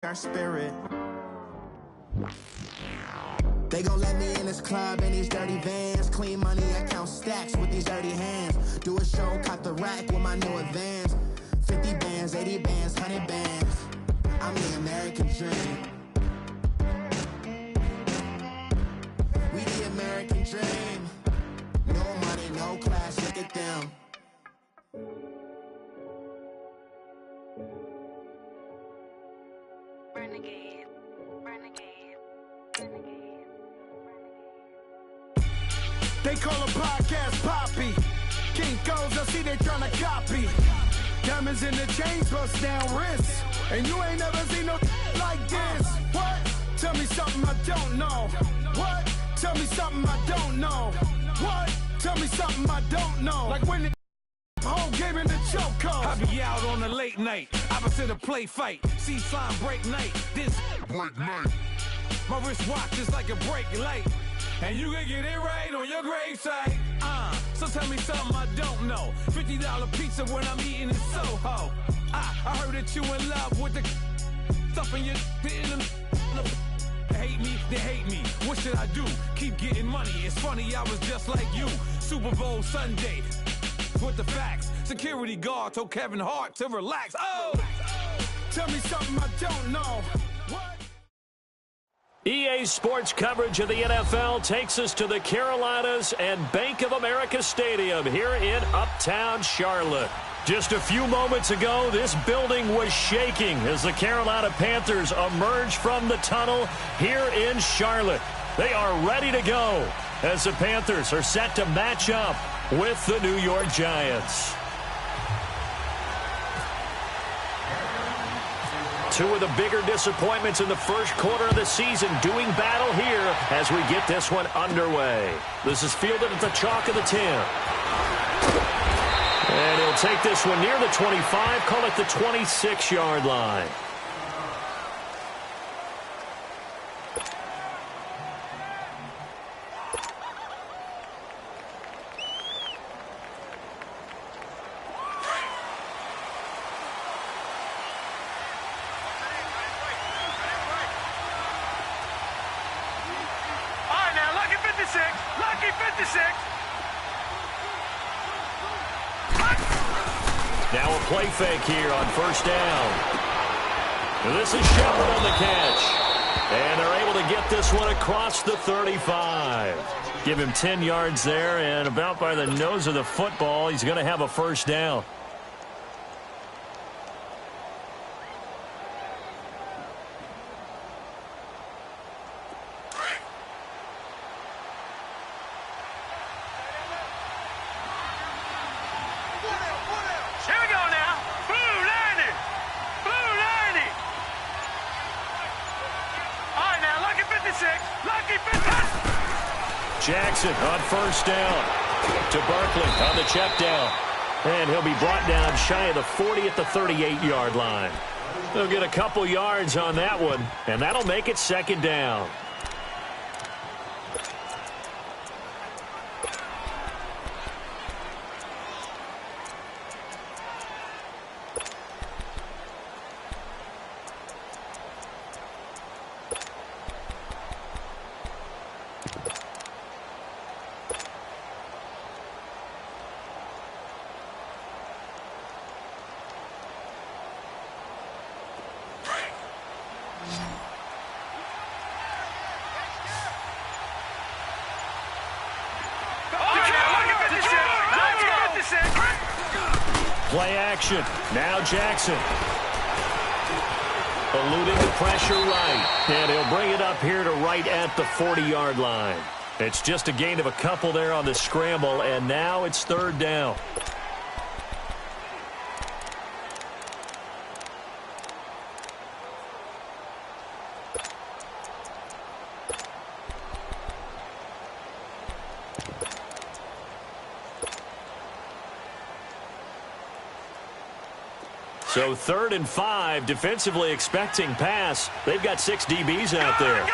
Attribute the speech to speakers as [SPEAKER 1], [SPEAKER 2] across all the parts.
[SPEAKER 1] our spirit. They gon' let me in this club in these dirty vans. Clean money, I count stacks with these dirty hands. Do a show, cop the rack with my new advance. 50 bands, 80 bands, 100 bands. I'm the American dream. We the American dream. No money, no class, look at them.
[SPEAKER 2] Renegade, renegade, renegade,
[SPEAKER 3] They call a podcast Poppy. Kinkos, I see they tryna copy. Diamonds in the chains, bust down wrists. And you ain't never seen no like this. What? Tell me something I don't know. What? Tell me something I don't know. What? Tell me something I don't know. Like when the whole game in the chokehold. I be out on a late night, opposite a play fight. See sign break night, this break night. My wrist watch is like a brake light. And you can get it right on your gravesite. So tell me something I don't know. $50 pizza when I'm eating in Soho. I heard that you in love with the stuff in your hate me, they hate me. What should I do? Keep getting money. It's funny, I was just like you. Super Bowl Sunday with the facts. Security guard told Kevin Hart to relax. Oh, tell me something I don't know. What?
[SPEAKER 4] EA Sports coverage of the NFL takes us to the Carolinas and Bank of America Stadium here in Uptown Charlotte. Just a few moments ago, this building was shaking as the Carolina Panthers emerged from the tunnel here in Charlotte. They are ready to go as the Panthers are set to match up with the New York Giants. Two of the bigger disappointments in the first quarter of the season doing battle here as we get this one underway. This is fielded at the chalk of the 10. And he'll take this one near the 25, call it the 26-yard line. Now a play fake here on first down. This is Shepard on the catch. And they're able to get this one across the 35. Give him 10 yards there, and about by the nose of the football, he's going to have a first down. Jackson on first down to Barkley on the check down. And he'll be brought down shy of the 40 at the 38-yard line. They'll get a couple yards on that one, and that'll make it second down. Play action. Now Jackson. Eluding the pressure right. And he'll bring it up here to right at the 40-yard line. It's just a gain of a couple there on the scramble, and now it's third down. So 3rd and 5, defensively expecting pass. They've got 6 DBs out there.
[SPEAKER 3] Gone!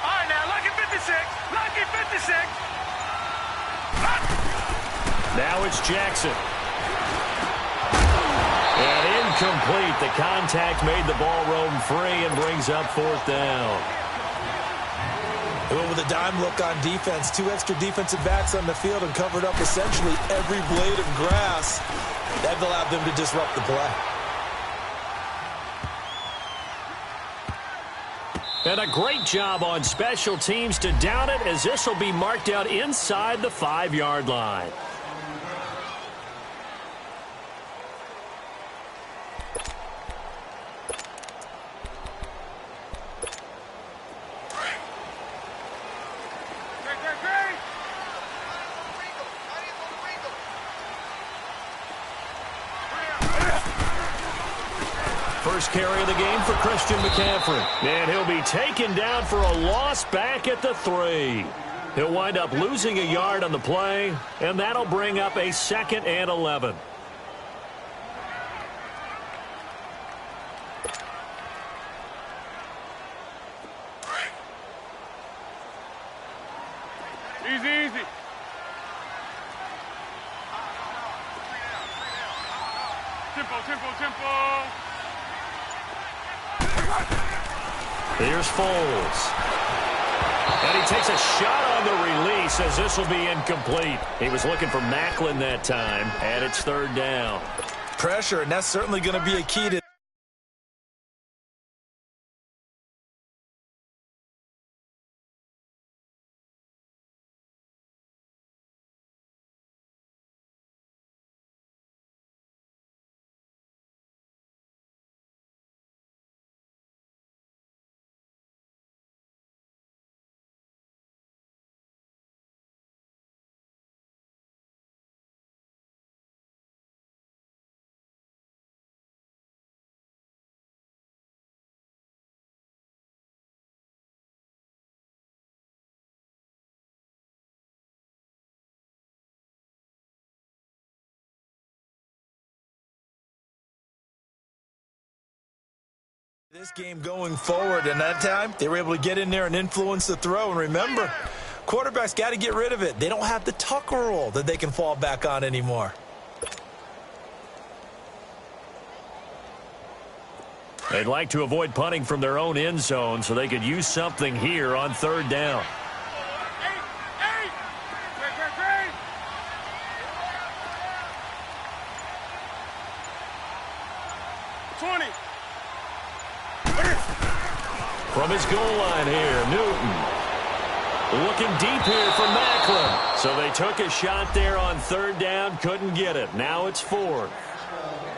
[SPEAKER 3] All right, now, lucky 56.
[SPEAKER 4] Now it's Jackson. And Incomplete. The contact made the ball roam free and brings up fourth down.
[SPEAKER 5] With a dime look on defense, 2 extra defensive backs on the field and covered up essentially every blade of grass. That allowed them to disrupt the play.
[SPEAKER 4] And a great job on special teams to down it, as this will be marked out inside the 5-yard line. First carry of the game for Christian McCaffrey. And he'll be taken down for a loss back at the 3. He'll wind up losing a yard on the play, and that'll bring up a 2nd and 11.
[SPEAKER 3] Easy. Tempo.
[SPEAKER 4] Here's Foles. And he takes a shot on the release, as this will be incomplete. He was looking for Macklin that time, and it's 3rd down.
[SPEAKER 5] Pressure, and that's certainly going to be a key to this game going forward, and that time they were able to get in there and influence the throw. And remember, quarterbacks got to get rid of it. They don't have the Tucker rule that they can fall back on anymore.
[SPEAKER 4] They'd like to avoid punting from their own end zone so they could use something here on 3rd down.
[SPEAKER 3] 20.
[SPEAKER 4] From his goal line here, Newton. Looking deep here for Macklin. So they took a shot there on 3rd down, couldn't get it. Now it's 4th.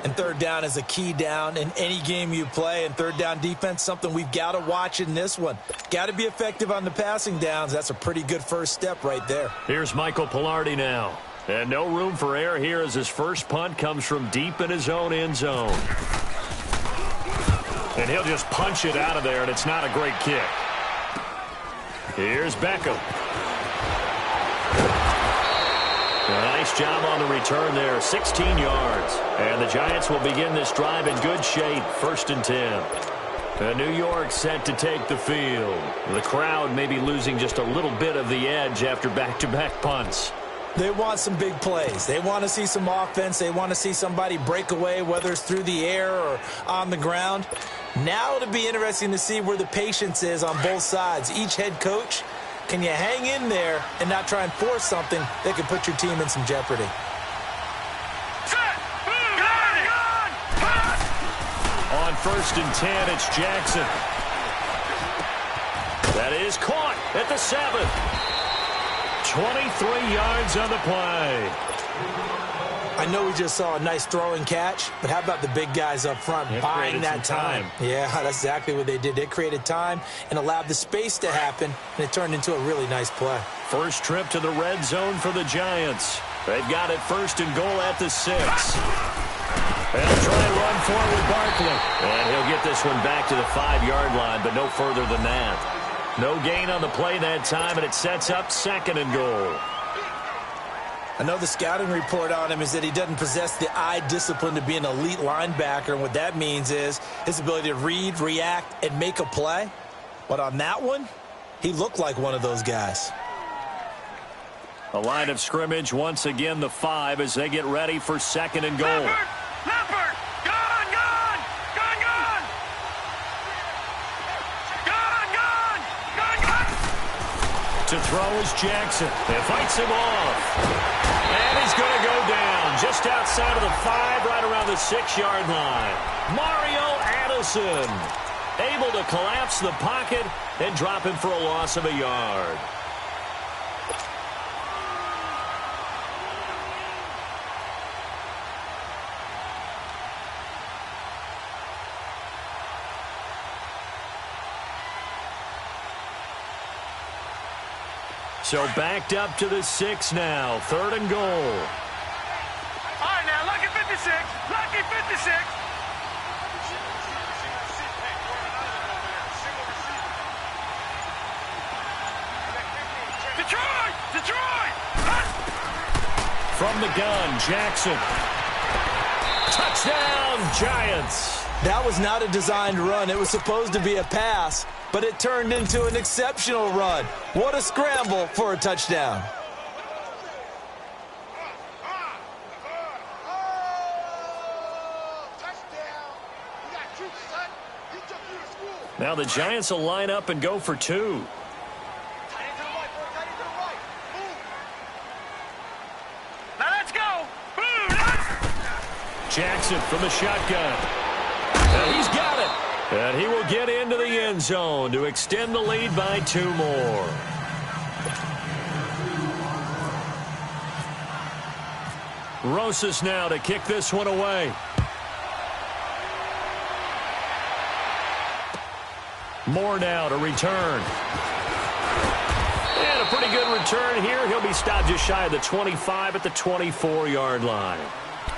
[SPEAKER 5] And 3rd down is a key down in any game you play. And 3rd down defense, something we've got to watch in this one. Got to be effective on the passing downs. That's a pretty good first step right there.
[SPEAKER 4] Here's Michael Pilardi now. And no room for error here, as his first punt comes from deep in his own end zone. And he'll just punch it out of there, and it's not a great kick. Here's Beckham. A nice job on the return there, 16 yards. And the Giants will begin this drive in good shape, 1st and 10. And New York set to take the field. The crowd may be losing just a little bit of the edge after back-to-back punts.
[SPEAKER 5] They want some big plays. They want to see some offense. They want to see somebody break away, whether it's through the air or on the ground. Now it'll be interesting to see where the patience is on both sides. Each head coach, can you hang in there and not try and force something that could put your team in some jeopardy?
[SPEAKER 4] On 1st and 10, it's Jackson. That is caught at the 7. 23 yards on the play.
[SPEAKER 5] I know we just saw a nice throw and catch, but how about the big guys up front buying that time? Yeah, that's exactly what they did. They created time and allowed the space to happen, and it turned into a really nice play.
[SPEAKER 4] First trip to the red zone for the Giants. They've got it 1st and goal at the 6. They'll try and run forward Barkley. And he'll get this one back to the 5-yard line, but no further than that. No gain on the play that time, and it sets up 2nd and goal.
[SPEAKER 5] I know the scouting report on him is that he doesn't possess the eye discipline to be an elite linebacker, and what that means is his ability to read, react, and make a play. But on that one, he looked like one of those guys.
[SPEAKER 4] A line of scrimmage, once again the 5 as they get ready for 2nd and goal.
[SPEAKER 3] Leopard! Gone!
[SPEAKER 4] To throw is Jackson. It fights him off. And he's going to go down just outside of the 5, right around the 6-yard line. Mario Addison able to collapse the pocket and drop him for a loss of a yard. So backed up to the 6 now. 3rd and goal.
[SPEAKER 3] All right, now, lucky 56. Lucky 56. Detroit! Detroit!
[SPEAKER 4] From the gun, Jackson. Touchdown, Giants.
[SPEAKER 5] That was not a designed run. It was supposed to be a pass, but it turned into an exceptional run. What a scramble for a touchdown.
[SPEAKER 4] Now the Giants will line up and go for 2.
[SPEAKER 3] Now let's go. Boom.
[SPEAKER 4] Jackson from the shotgun. And he's got it. And he will get into the end zone to extend the lead by 2 more. Rosas now to kick this one away. Moore now to return. And a pretty good return here. He'll be stopped just shy of the 25 at the 24-yard line.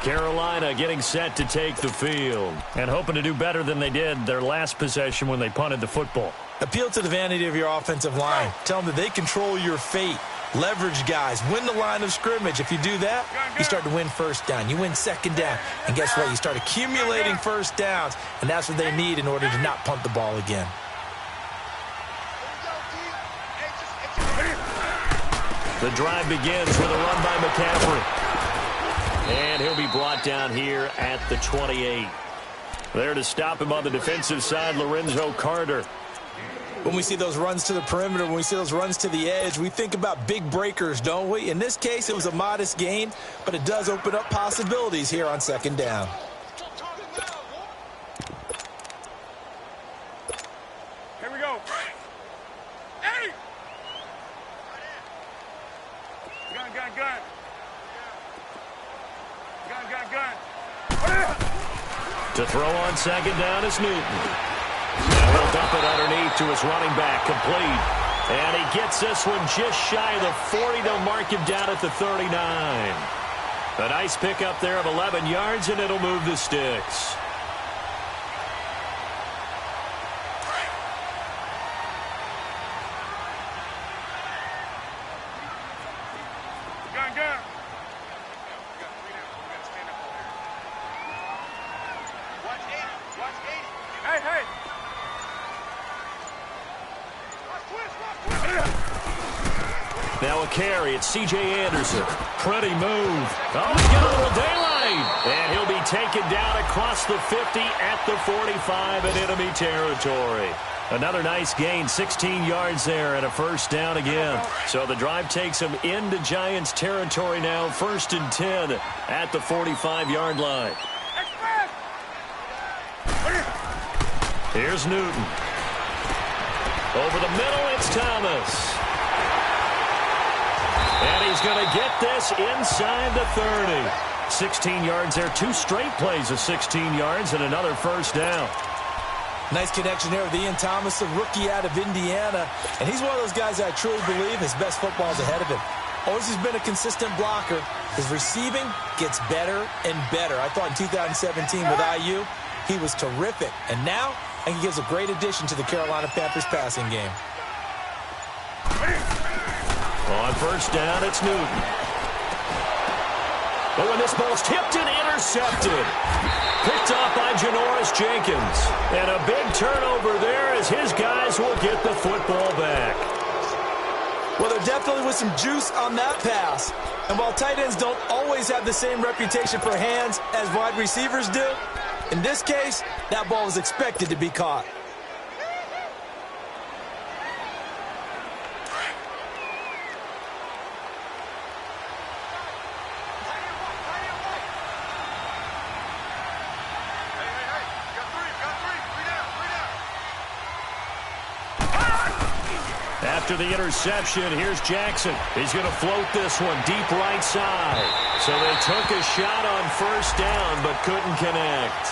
[SPEAKER 4] Carolina getting set to take the field and hoping to do better than they did their last possession when they punted the football.
[SPEAKER 5] Appeal to the vanity of your offensive line. Tell them that they control your fate. Leverage guys. Win the line of scrimmage. If you do that, you start to win first down. You win second down. And guess what? You start accumulating first downs. And that's what they need in order to not punt the ball again.
[SPEAKER 4] The drive begins with a run by McCaffrey. And he'll be brought down here at the 28. There to stop him on the defensive side, Lorenzo Carter.
[SPEAKER 5] When we see those runs to the perimeter, when we see those runs to the edge, we think about big breakers, don't we? In this case, it was a modest gain, but it does open up possibilities here on second down.
[SPEAKER 3] Here we go. Hey! Gun.
[SPEAKER 4] To throw on second down is Newton. Now he'll dump it underneath to his running back, complete. And he gets this one just shy of the 40. They'll mark him down at the 39. A nice pickup there of 11 yards, and it'll move the sticks.
[SPEAKER 3] Gun. Hey.
[SPEAKER 4] Now a carry. It's C.J. Anderson. Pretty move. Oh, he's got a little daylight. And he'll be taken down across the 50 at the 45 in enemy territory. Another nice gain, 16 yards there and a first down again. So the drive takes him into Giants territory now, 1st and 10 at the 45-yard line. Here's Newton. Over the middle, it's Thomas. And he's going to get this inside the 30. 16 yards there, 2 straight plays of 16 yards and another first down.
[SPEAKER 5] Nice connection there with Ian Thomas, a rookie out of Indiana. And he's one of those guys that I truly believe his best football is ahead of him. Always has been a consistent blocker. His receiving gets better and better. I thought in 2017 with IU, he was terrific. And now, I think he gives a great addition to the Carolina Panthers passing game.
[SPEAKER 4] On first down, it's Newton. Oh, and this ball's tipped and intercepted. Picked off by Janoris Jenkins. And a big turnover there as his guys will get the football back.
[SPEAKER 5] Well, there definitely was some juice on that pass. And while tight ends don't always have the same reputation for hands as wide receivers do, in this case, that ball was expected to be caught.
[SPEAKER 4] after the interception, here's Jackson. He's going to float this one deep right side. So they took a shot on first down, but couldn't connect.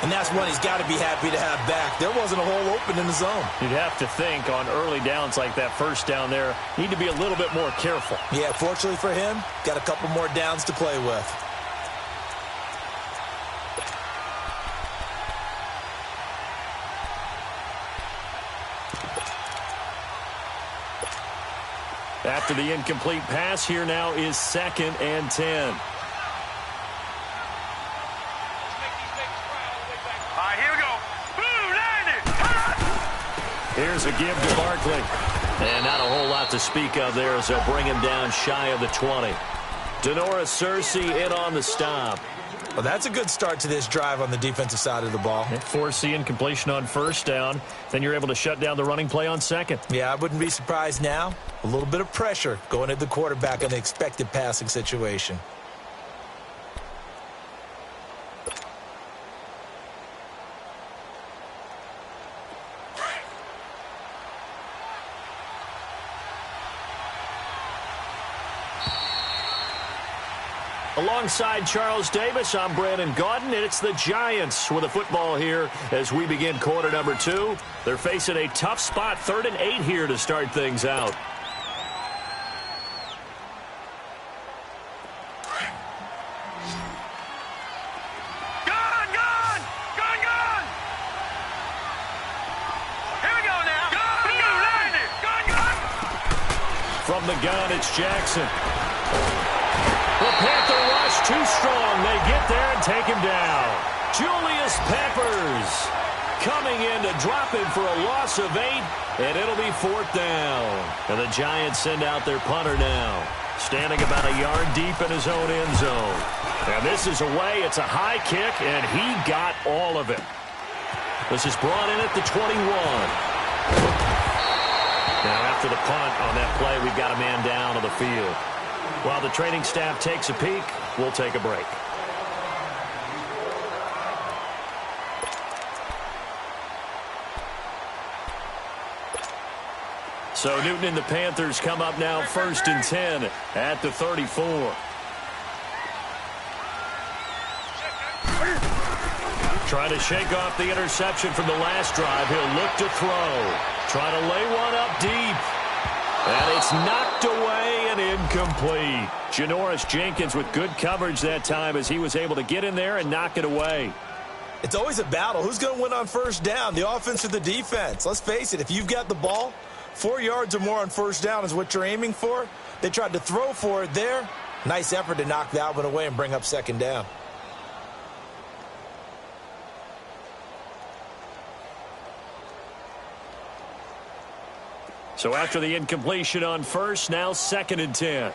[SPEAKER 5] And that's one he's got to be happy to have back. There wasn't a hole open in the zone.
[SPEAKER 4] You'd have to think on early downs like that first down there, need to be a little bit more careful.
[SPEAKER 5] Yeah, fortunately for him, got a couple more downs to play with.
[SPEAKER 4] After the incomplete pass, here now is 2nd and 10. Here's a give to Barkley. And not a whole lot to speak of there as they'll bring him down shy of the 20. Bomani1906's in on the stop.
[SPEAKER 5] Well, that's a good start to this drive on the defensive side of the ball.
[SPEAKER 4] Force the incompletion on first down. Then you're able to shut down the running play on second.
[SPEAKER 5] Yeah, I wouldn't be surprised now. A little bit of pressure going at the quarterback in the expected passing situation.
[SPEAKER 4] Alongside Charles Davis, I'm Brandon Gaudin, and it's the Giants with the football here as we begin quarter number 2. They're facing a tough spot, 3rd and 8 here to start things out. From the gun, it's Jackson. The Panther rush too strong. They get there and take him down. Julius Peppers coming in to drop him for a loss of 8, and it'll be 4th down. And the Giants send out their punter now, standing about a yard deep in his own end zone. And this is away. It's a high kick, and he got all of it. This is brought in at the 21. Now, after the punt on that play, we've got a man down on the field. While the training staff takes a peek, we'll take a break. So Newton and the Panthers come up now 1st and 10 at the 34. Trying to shake off the interception from the last drive. He'll look to throw. Trying to lay one up deep. And it's knocked away and incomplete. Janoris Jenkins with good coverage that time as he was able to get in there and knock it away.
[SPEAKER 5] It's always a battle. Who's going to win on first down, the offense or the defense? Let's face it, if you've got the ball, 4 yards or more on first down is what you're aiming for. They tried to throw for it there. Nice effort to knock that one away and bring up 2nd down.
[SPEAKER 4] So after the incompletion on first, now 2nd and 10.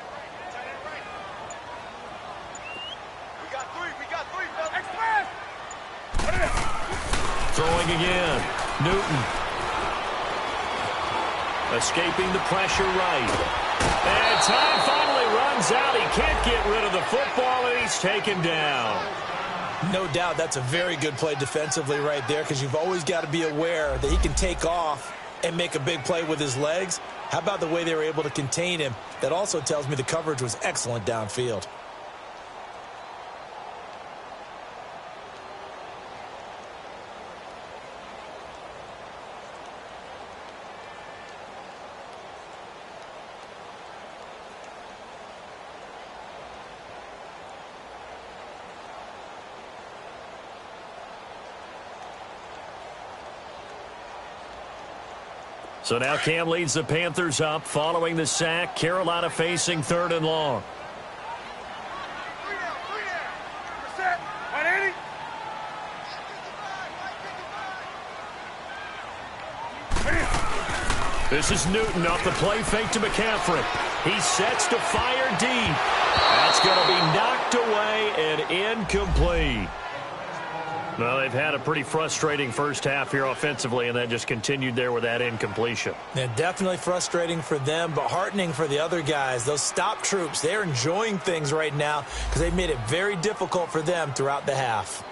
[SPEAKER 4] Throwing again. Newton. Escaping the pressure right. And time finally runs out. He can't get rid of the football, and he's taken down.
[SPEAKER 5] No doubt that's a very good play defensively right there, because you've always got to be aware that he can take off and make a big play with his legs. How about the way they were able to contain him? That also tells me the coverage was excellent downfield.
[SPEAKER 4] So now Cam leads the Panthers up following the sack. Carolina facing 3rd and long. This is Newton off the play fake to McCaffrey. He sets to fire deep. That's going to be knocked away and incomplete. Well, they've had a pretty frustrating first half here offensively, and that just continued there with that incompletion.
[SPEAKER 5] Yeah, definitely frustrating for them, but heartening for the other guys. Those stop troops, they're enjoying things right now because they've made it very difficult for them throughout the half.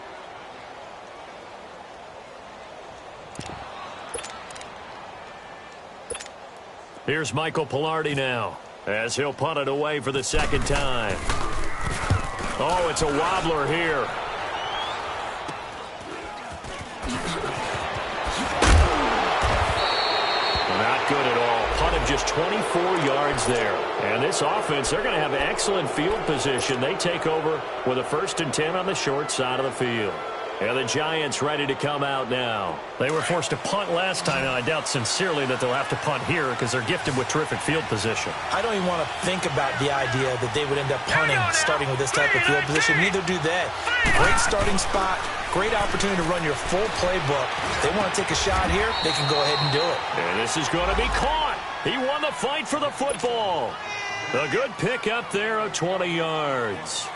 [SPEAKER 4] Here's Michael Pilardi now, as he'll punt it away for the second time. Oh, it's a wobbler here. Not good at all. Punt of just 24 yards there. And this offense, they're going to have excellent field position. They take over with a 1st and 10 on the short side of the field. And the Giants ready to come out now.
[SPEAKER 6] They were forced to punt last time, and I doubt sincerely that they'll have to punt here because they're gifted with terrific field position.
[SPEAKER 5] I don't even want to think about the idea that they would end up punting starting with this type of field position. Neither do they. Great starting spot. Great opportunity to run your full playbook. They want to take a shot here, they can go ahead and do it.
[SPEAKER 4] And this is going to be caught. He won the fight for the football. A good pick up there of 20 yards.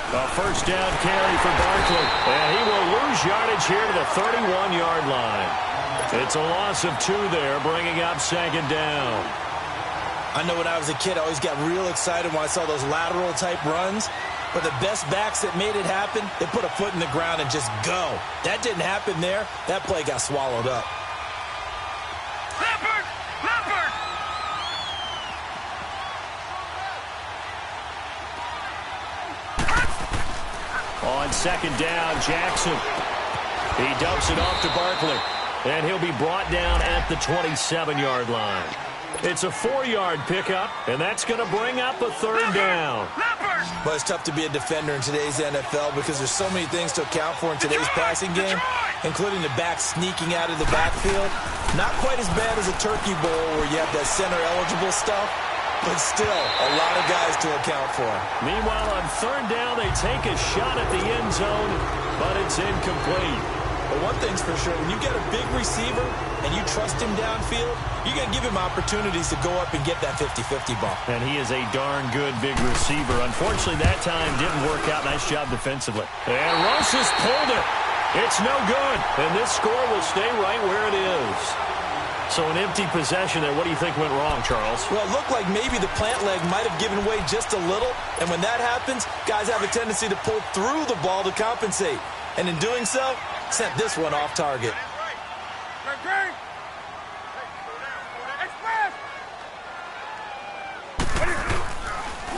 [SPEAKER 4] A first down carry for Barkley. And he will lose yardage here to the 31-yard line. It's a loss of 2 there, bringing up 2nd down.
[SPEAKER 5] I know when I was a kid, I always got real excited when I saw those lateral-type runs. But the best backs that made it happen, they put a foot in the ground and just go. That didn't happen there. That play got swallowed up.
[SPEAKER 3] Leopard! Leopard!
[SPEAKER 4] On 2nd down, Jackson. He dumps it off to Barkley. And he'll be brought down at the 27-yard line. It's a 4-yard pickup, and that's going to bring up a 3rd down.
[SPEAKER 5] But it's tough to be a defender in today's NFL because there's so many things to account for in today's passing game, including the back sneaking out of the backfield. Not quite as bad as a turkey bowl where you have that center-eligible stuff, but still a lot of guys to account for.
[SPEAKER 4] Meanwhile, on 3rd down, they take a shot at the end zone, but it's incomplete.
[SPEAKER 5] But one thing's for sure, when you get a big receiver and you trust him downfield, you're going to give him opportunities to go up and get that 50-50 ball.
[SPEAKER 4] And he is a darn good big receiver. Unfortunately, that time didn't work out. Nice job defensively. And Rosas pulled it. It's no good. And this score will stay right where it is. So an empty possession there. What do you think went wrong, Charles?
[SPEAKER 5] Well, it looked like maybe the plant leg might have given way just a little. And when that happens, guys have a tendency to pull through the ball to compensate. And in doing so, sent this one off target.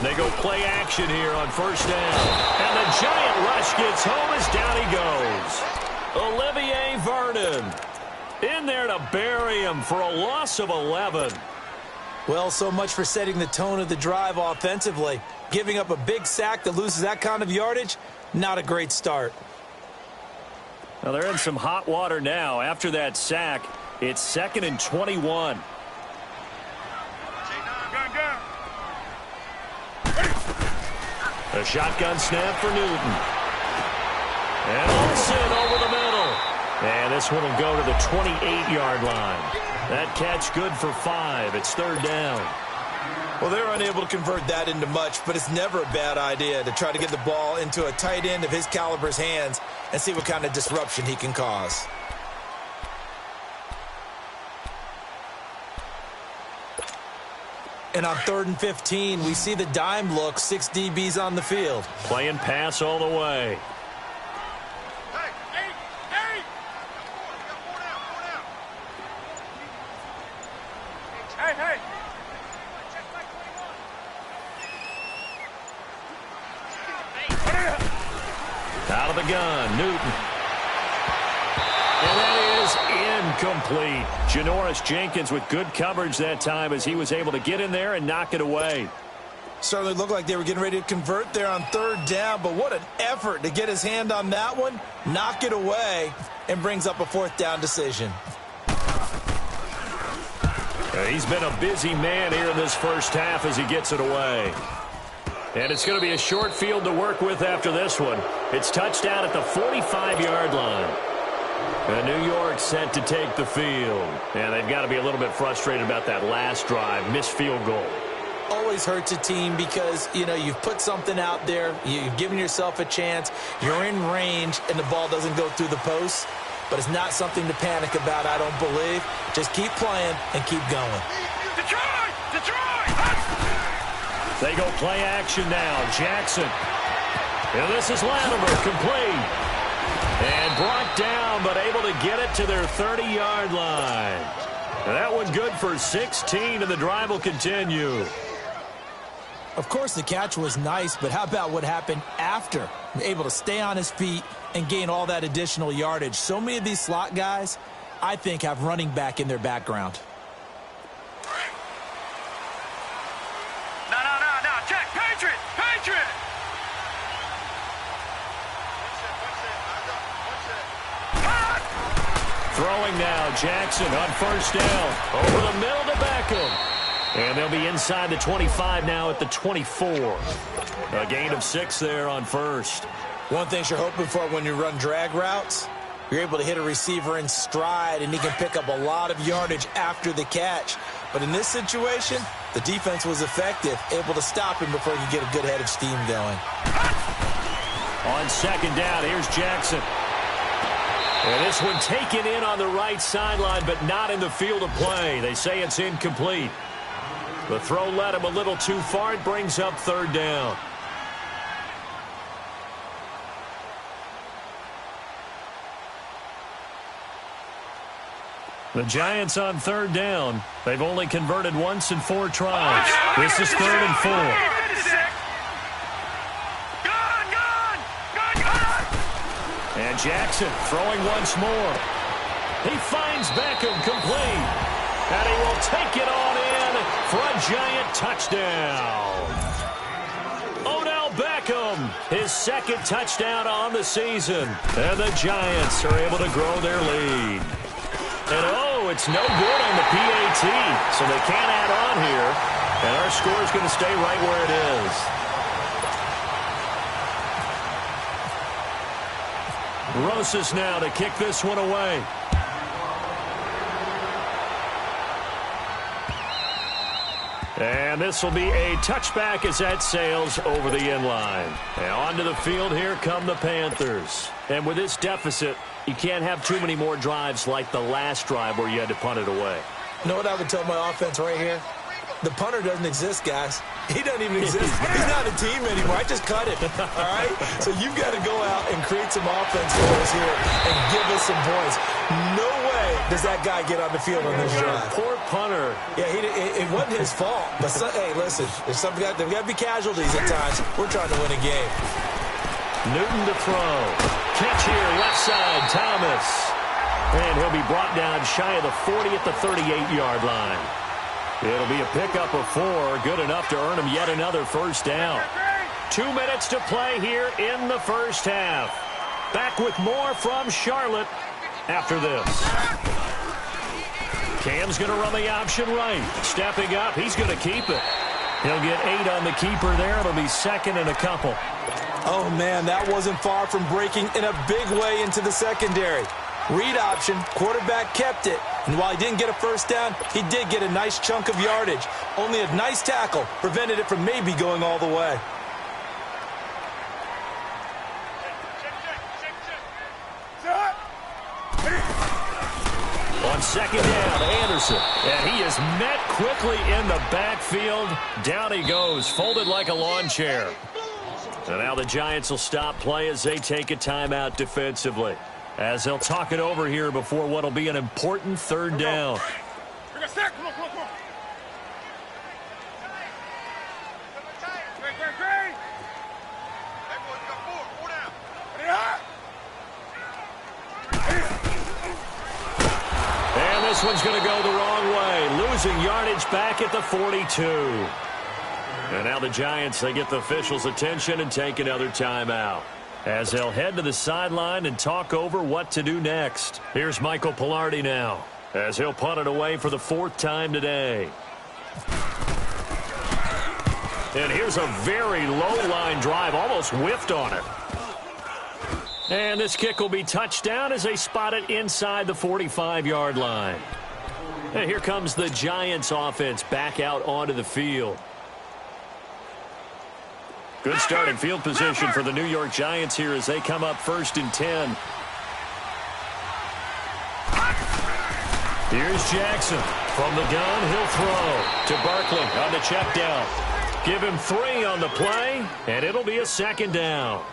[SPEAKER 4] They go play action here on 1st down. And the giant rush gets home as down he goes. Olivier Vernon in there to bury him for a loss of 11.
[SPEAKER 5] Well, so much for setting the tone of the drive offensively. Giving up a big sack that loses that kind of yardage, not a great start.
[SPEAKER 4] Now they're in some hot water now. After that sack, it's 2nd and 21. A shotgun snap for Newton. And Olsen over the middle. And this one will go to the 28-yard line. That catch good for 5. It's 3rd down.
[SPEAKER 5] Well, they were unable to convert that into much, but it's never a bad idea to try to get the ball into a tight end of his caliber's hands and see what kind of disruption he can cause. And on 3rd and 15, we see the dime look, 6 DBs on the field.
[SPEAKER 4] Playing pass all the way. Out of the gun, Newton. And that is incomplete. Janoris Jenkins with good coverage that time as he was able to get in there and knock it away.
[SPEAKER 5] Certainly looked like they were getting ready to convert there on 3rd down, but what an effort to get his hand on that one, knock it away, and brings up a 4th down decision.
[SPEAKER 4] He's been a busy man here in this first half as he gets it away. And it's going to be a short field to work with after this one. It's touchdown at the 45-yard line. And New York set to take the field. And they've got to be a little bit frustrated about that last drive, missed field goal.
[SPEAKER 5] Always hurts a team because, you know, you've put something out there, you've given yourself a chance, you're in range, and the ball doesn't go through the posts. But it's not something to panic about, I don't believe. Just keep playing and keep going.
[SPEAKER 3] Detroit! Detroit!
[SPEAKER 4] They go play action now. Jackson. And this is Latimer, complete. And brought down, but able to get it to their 30-yard line. And that one good for 16, and the drive will continue.
[SPEAKER 5] Of course, the catch was nice, but how about what happened after? Able to stay on his feet and gain all that additional yardage. So many of these slot guys, I think, have running back in their background.
[SPEAKER 3] No. Check. Patriot.
[SPEAKER 4] Throwing now, Jackson on first down. Over the middle to Beckham. And they'll be inside the 25 now at the 24. A gain of 6 there on first.
[SPEAKER 5] One thing you're hoping for when you run drag routes, you're able to hit a receiver in stride, and he can pick up a lot of yardage after the catch. But in this situation, the defense was effective, able to stop him before he could get a good head of steam going.
[SPEAKER 4] On second down, here's Jackson. And this one taken in on the right sideline, but not in the field of play. They say it's incomplete. The throw led him a little too far. It brings up third down. The Giants on third down. They've only converted once in 4 tries. This is 3rd and 4. And Jackson throwing once more. He finds Beckham, complete. And he will take it on in for a Giant touchdown. Odell Beckham, his 2nd touchdown on the season. And the Giants are able to grow their lead. And it's no good on the PAT, so they can't add on here. And our score is going to stay right where it is. Rosas now to kick this one away. And this will be a touchback as that sails over the end line. And onto the field, here come the Panthers. And with this deficit, you can't have too many more drives like the last drive where you had to punt it away.
[SPEAKER 5] You know what I would tell my offense right here? The punter doesn't exist, guys. He doesn't even exist. He's not a team anymore. I just cut it, all right? So you've got to go out and create some offense for us here and give us some points. No way does that guy get on the field on this drive.
[SPEAKER 4] Poor punter.
[SPEAKER 5] Yeah, it wasn't his fault. But, hey, listen, there's got to be casualties at times. We're trying to win a game.
[SPEAKER 4] Newton to throw. Catch here, left side, Thomas. And he'll be brought down shy of the 40 at the 38-yard line. It'll be a pickup of 4, good enough to earn him yet another first down. 2 minutes to play here in the first half. Back with more from Charlotte after this. Cam's going to run the option right. Stepping up, he's going to keep it. He'll get 8 on the keeper there. It'll be 2nd and a couple.
[SPEAKER 5] Oh, man, that wasn't far from breaking in a big way into the secondary. Read option, quarterback kept it. And while he didn't get a first down, he did get a nice chunk of yardage. Only a nice tackle prevented it from maybe going all the way.
[SPEAKER 4] On second down, Anderson. And he is met quickly in the backfield. Down he goes, folded like a lawn chair. And now the Giants will stop play as they take a timeout defensively, as they'll talk it over here before what will be an important third down. And this one's going to go the wrong way, losing yardage back at the 42. And now the Giants, they get the officials' attention and take another timeout, as they'll head to the sideline and talk over what to do next. Here's Michael Pilardi now, as he'll punt it away for the 4th time today. And here's a very low-line drive, almost whiffed on it. And this kick will be touchdown as they spot it inside the 45-yard line. And here comes the Giants offense back out onto the field. Good starting field position for the New York Giants here as they come up 1st and 10. Here's Jackson. From the gun, he'll throw to Barkley on the check down. Give him 3 on the play, and it'll be a 2nd down.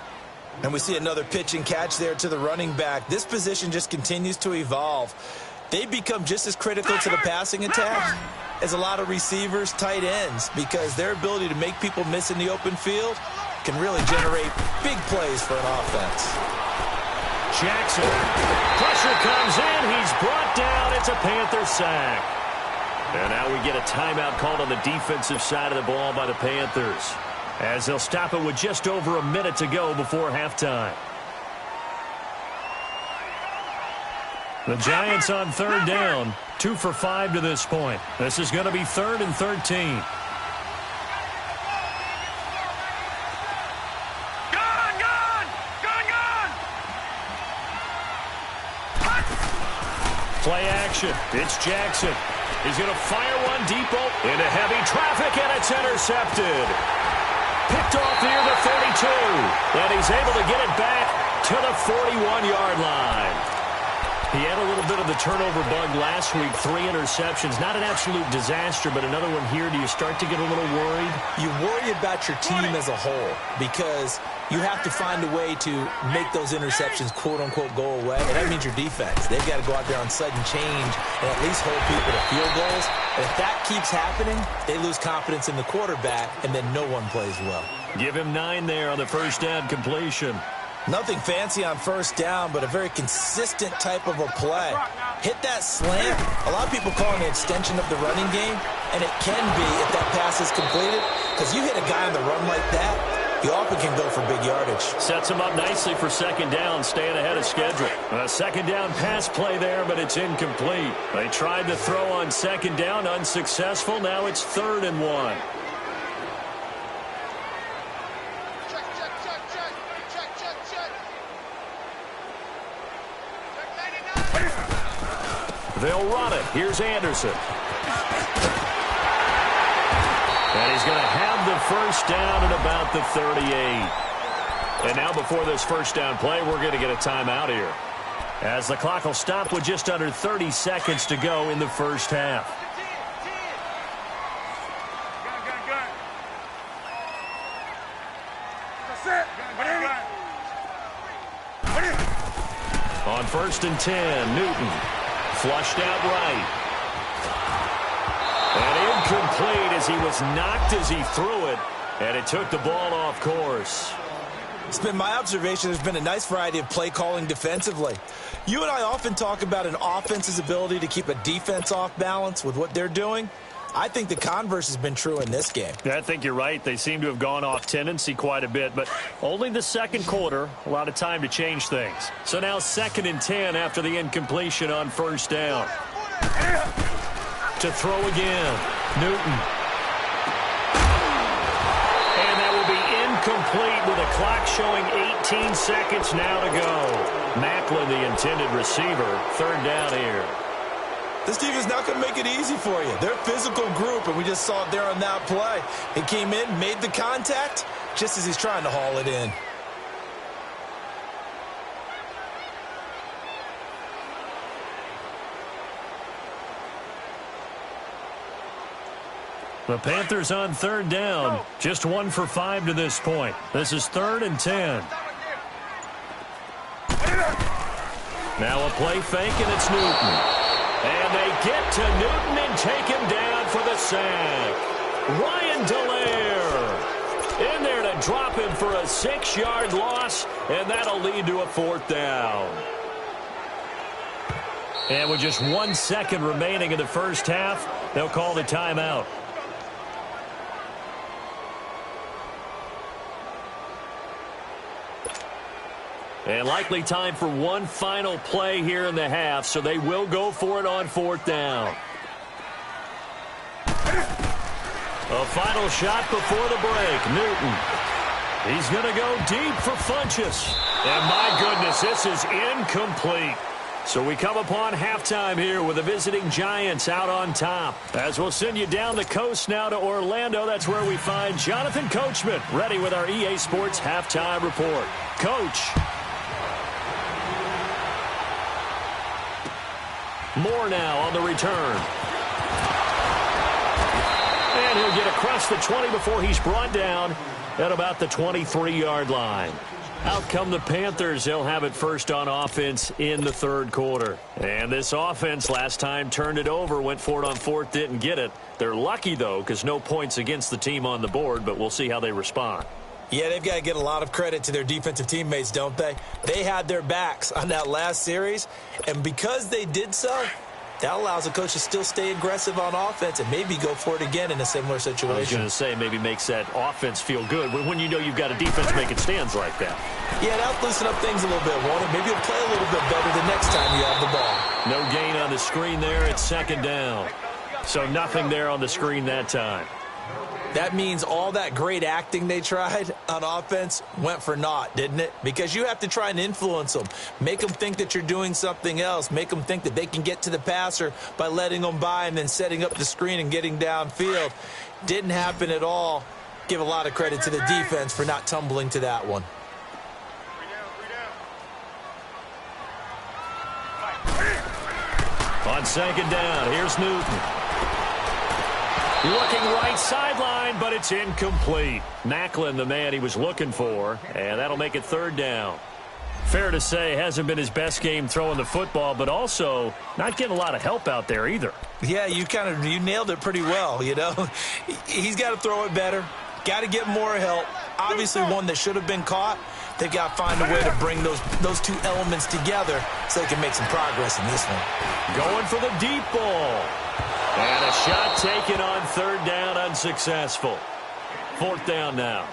[SPEAKER 5] And we see another pitch and catch there to the running back. This position just continues to evolve. They've become just as critical to the passing attack as a lot of receivers, tight ends, because their ability to make people miss in the open field can really generate big plays for an offense.
[SPEAKER 4] Jackson. Pressure comes in. He's brought down. It's a Panther sack. And now we get a timeout called on the defensive side of the ball by the Panthers, as they'll stop it with just over a minute to go before halftime. The Giants on third down, 2 for 5 to this point. This is going to be 3rd and 13. Play action. It's Jackson. He's going to fire one deep into heavy traffic, and it's intercepted. Picked off near the 32, and he's able to get it back to the 41-yard line. He had a little bit of the turnover bug last week, 3 interceptions. Not an absolute disaster, but another one here. Do you start to get a little worried?
[SPEAKER 5] You worry about your team as a whole because you have to find a way to make those interceptions, quote-unquote, go away. And that means your defense. They've got to go out there on sudden change and at least hold people to field goals. And if that keeps happening, they lose confidence in the quarterback, and then no one plays well.
[SPEAKER 4] Give him 9 there on the first down completion.
[SPEAKER 5] Nothing fancy on first down, but a very consistent type of a play. Hit that slant. A lot of people call it an extension of the running game, and it can be if that pass is completed, because you hit a guy on the run like that, you often can go for big yardage.
[SPEAKER 4] Sets him up nicely for second down, staying ahead of schedule. A second down pass play there, but it's incomplete. They tried to throw on second down, unsuccessful. Now it's 3rd and 1. They'll run it. Here's Anderson. And he's going to have the first down at about the 38. And now before this first down play, we're going to get a timeout here, as the clock will stop with just under 30 seconds to go in the first half. On 1st and 10, Newton. Flushed out right. And incomplete as he was knocked as he threw it. And it took the ball off course.
[SPEAKER 5] It's been my observation there's been a nice variety of play calling defensively. You and I often talk about an offense's ability to keep a defense off balance with what they're doing. I think the converse has been true in this game.
[SPEAKER 4] I think you're right. They seem to have gone off tendency quite a bit, but only the second quarter, a lot of time to change things. So now 2nd and 10 after the incompletion on first down. To throw again, Newton. And that will be incomplete with a clock showing 18 seconds now to go. Macklin, the intended receiver, 3rd down here.
[SPEAKER 5] This team is not going to make it easy for you. They're a physical group, and we just saw it there on that play. He came in, made the contact, just as he's trying to haul it in.
[SPEAKER 4] The Panthers on 3rd down. Just 1 for 5 to this point. This is 3rd and 10. Now a play fake, and it's Newton. And they get to Newton and take him down for the sack. Ryan Dallaire in there to drop him for a 6-yard loss, and that'll lead to a 4th down. And with just 1 second remaining in the first half, they'll call the timeout. And likely time for one final play here in the half, so they will go for it on 4th down. A final shot before the break. Newton. He's going to go deep for Funchess. And my goodness, this is incomplete. So we come upon halftime here with the visiting Giants out on top. As we'll send you down the coast now to Orlando, that's where we find Jonathan Coachman ready with our EA Sports halftime report. Coach. Moore now on the return. And he'll get across the 20 before he's brought down at about the 23-yard line. Out come the Panthers. They'll have it first on offense in the third quarter. And this offense last time turned it over, went for it on fourth, didn't get it. They're lucky, though, because no points against the team on the board, but we'll see how they respond.
[SPEAKER 5] Yeah, they've got to get a lot of credit to their defensive teammates, don't they? They had their backs on that last series, and because they did so, that allows the coach to still stay aggressive on offense and maybe go for it again in a similar situation.
[SPEAKER 4] I was going to say maybe makes that offense feel good when you know you've got a defense making stands like that.
[SPEAKER 5] Yeah, that'll loosen up things a little bit, won't it? Maybe you'll play a little bit better the next time you have the ball.
[SPEAKER 4] No gain on the screen there. It's second down. So nothing there on the screen that time.
[SPEAKER 5] That means all that great acting they tried on offense went for naught, didn't it? Because you have to try and influence them. Make them think that you're doing something else. Make them think that they can get to the passer by letting them by and then setting up the screen and getting downfield. Didn't happen at all. Give a lot of credit to the defense for not tumbling to that one.
[SPEAKER 4] On second down, here's Newton. Looking right sideline, but it's incomplete. Macklin, the man he was looking for, and that'll make it third down. Fair to say, hasn't been his best game throwing the football, but also not getting a lot of help out there either.
[SPEAKER 5] Yeah, you nailed it pretty well, you know. He's got to throw it better, got to get more help. Obviously one that should have been caught. They've got to find a way to bring those two elements together so they can make some progress in this one.
[SPEAKER 4] Going for the deep ball. And a shot taken on third down, unsuccessful. Fourth down now.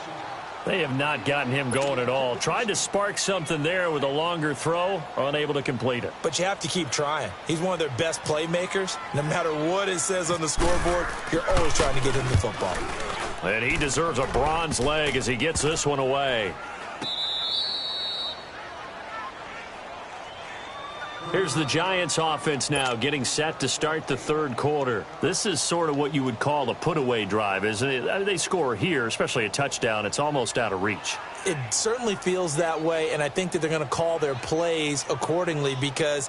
[SPEAKER 4] They have not gotten him going at all. Tried to spark something there with a longer throw, unable to complete it.
[SPEAKER 5] But you have to keep trying. He's one of their best playmakers. No matter what it says on the scoreboard, you're always trying to get him the football.
[SPEAKER 4] And he deserves a bronze leg as he gets this one away. Here's the Giants offense now getting set to start the third quarter. This is sort of what you would call a put-away drive, isn't it? They score here, especially a touchdown. It's almost out of reach.
[SPEAKER 5] It certainly feels that way, and I think that they're going to call their plays accordingly because